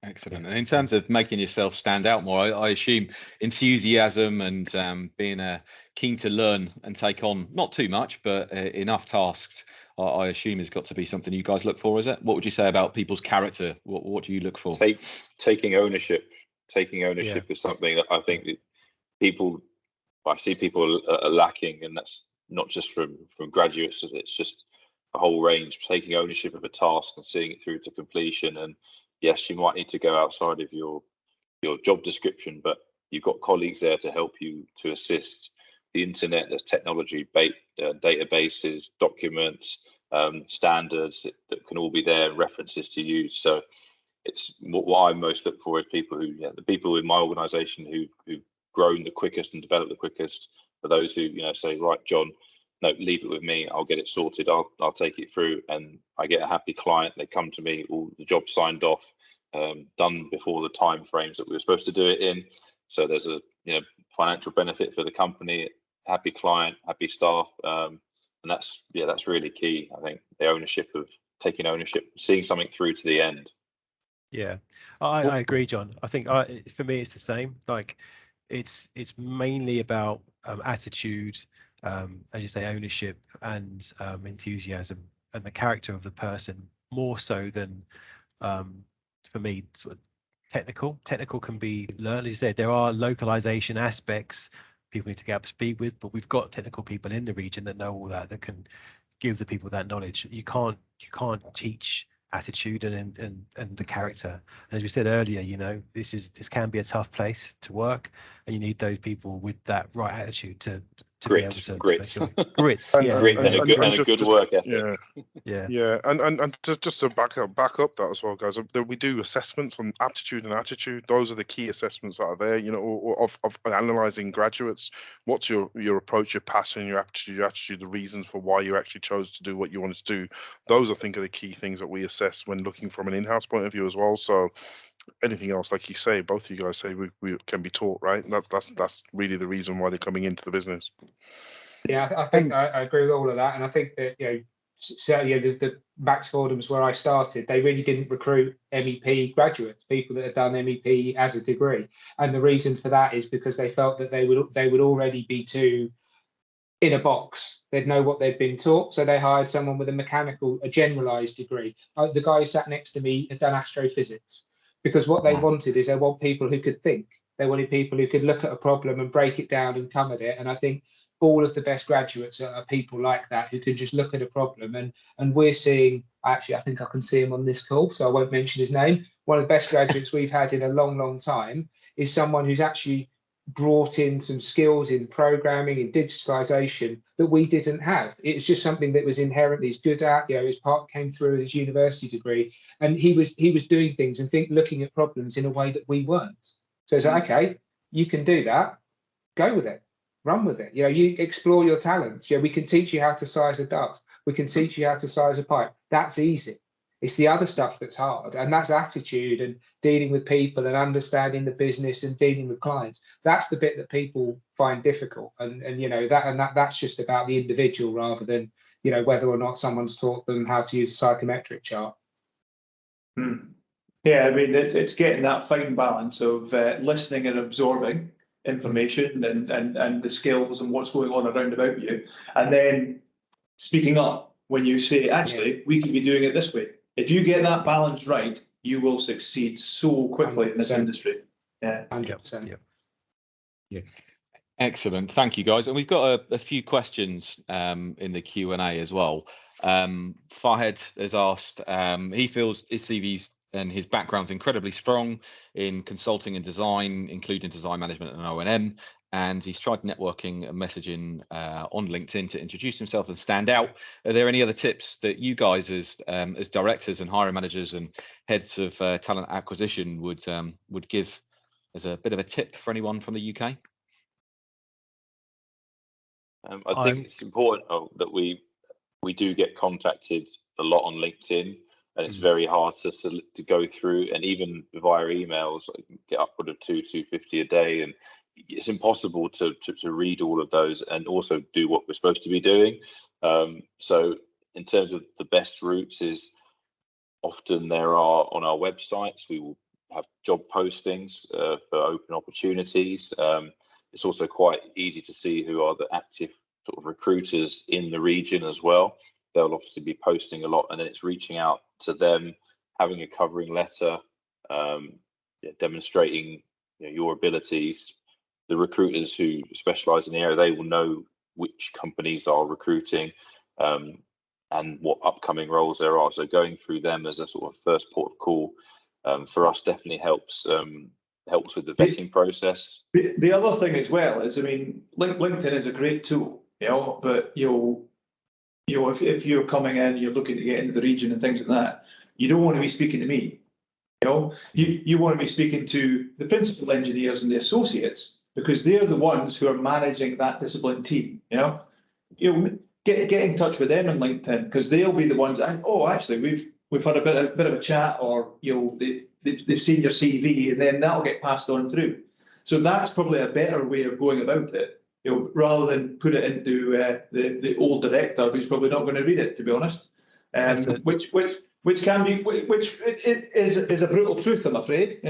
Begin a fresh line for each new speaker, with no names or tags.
Excellent. And in terms of making yourself stand out more, I assume enthusiasm and being keen to learn and take on not too much, but enough tasks, I assume has got to be something you guys look for, is it? What would you say about people's character? What do you look for?
Taking ownership. Taking ownership is something that I think that I see people are lacking, and that's not just from graduates. It's just a whole range. Taking ownership of a task and seeing it through to completion. And yes, you might need to go outside of your job description, but you've got colleagues there to help you, to assist. The internet, there's technology, databases, documents, standards that can all be there, references to use. So it's what I most look for is people who, the people in my organisation who've grown the quickest and developed the quickest, for those who say, right, John, no, leave it with me, I'll get it sorted, I'll take it through, and I get a happy client. They come to me, all the jobs signed off, done before the time frames that we were supposed to do it in. So there's a financial benefit for the company, happy client, happy staff, and that's really key. I think the ownership of taking ownership, seeing something through to the end.
Yeah, I agree, John. I think for me it's the same. Like it's mainly about attitude, as you say, ownership and enthusiasm and the character of the person, more so than for me sort of technical. Technical can be learned. As you said, there are localization aspects people need to get up to speed with, but we've got technical people in the region that know all that can give the people that knowledge. You can't teach attitude and the character. And as we said earlier, this can be a tough place to work, and you need those people with that right attitude to be able to grits
and a good work ethic.
Yeah. And just to back up that as well, guys, we do assessments on aptitude and attitude. Those are the key assessments that are there, of analyzing graduates. What's your approach, your passion, your attitude, the reasons for why you actually chose to do what you wanted to do. Those, I think, are the key things that we assess when looking from an in-house point of view as well. So anything else, like you say, both of you guys say we can be taught, right? That's really the reason why they're coming into the business.
Yeah, I think I agree with all of that, and I think that certainly the Max Fordham's where I started, they really didn't recruit MEP graduates, people that had done MEP as a degree, and the reason for that is because they felt that they would already be too in a box. They'd know what they'd been taught, so they hired someone with a generalized degree. The guy who sat next to me had done astrophysics, because what they wanted is they want people who could think. They wanted people who could look at a problem and break it down and come at it. And I think all of the best graduates are people like that, who can just look at a problem. And we're seeing, actually, I think I can see him on this call, so I won't mention his name. One of the best graduates we've had in a long, long time is someone who's actually brought in some skills in programming and digitalization that we didn't have. It's just something that was inherently he's good at. His part came through his university degree, and he was doing things and looking at problems in a way that we weren't. So it's like, okay, you can do that, go with it, run with it. You explore your talents. We can teach you how to size a duct. We can teach you how to size a pipe. That's easy. It's the other stuff that's hard, and that's attitude and dealing with people and understanding the business and dealing with clients. That's the bit that people find difficult, and that's just about the individual rather than whether or not someone's taught them how to use a psychometric chart.
Yeah, I mean it's getting that fine balance of listening and absorbing information and the skills and what's going on around about you, and then speaking up when you say, actually, we could be doing it this way. If you get that balance right, you will succeed so quickly 100%. In this industry. Yeah,
100%.
Yeah. Excellent. Thank you, guys. And we've got a few questions in the Q&A as well. Farhed has asked, he feels his CV's and his background's incredibly strong in consulting and design, including design management and O&M. And he's tried networking and messaging on LinkedIn to introduce himself and stand out. Are there any other tips that you guys as directors and hiring managers and heads of talent acquisition would give as a bit of a tip for anyone from the UK?
I think it's important that we do get contacted a lot on LinkedIn, and it's very hard to go through, and even via emails, I can get upward of 250 a day, and it's impossible to read all of those and also do what we're supposed to be doing. So in terms of the best routes, is often there are on our websites, we will have job postings for open opportunities. It's also quite easy to see who are the active sort of recruiters in the region as well. They'll obviously be posting a lot, and then it's reaching out to them, having a covering letter, demonstrating your abilities. The recruiters who specialise in the area, they will know which companies are recruiting and what upcoming roles there are. So going through them as a sort of first port of call for us definitely helps with the vetting process.
The other thing as well is, I mean, LinkedIn is a great tool, but if you're coming in, you're looking to get into the region and things like that, you don't want to be speaking to me. You want to be speaking to the principal engineers and the associates, because they're the ones who are managing that discipline team. Get in touch with them on LinkedIn, because they'll be the ones that, actually we've had a bit of a chat, or they've seen your CV, and then that'll get passed on through. So that's probably a better way of going about it, rather than put it into the old director who's probably not going to read it, to be honest. Which is a brutal truth, I'm afraid.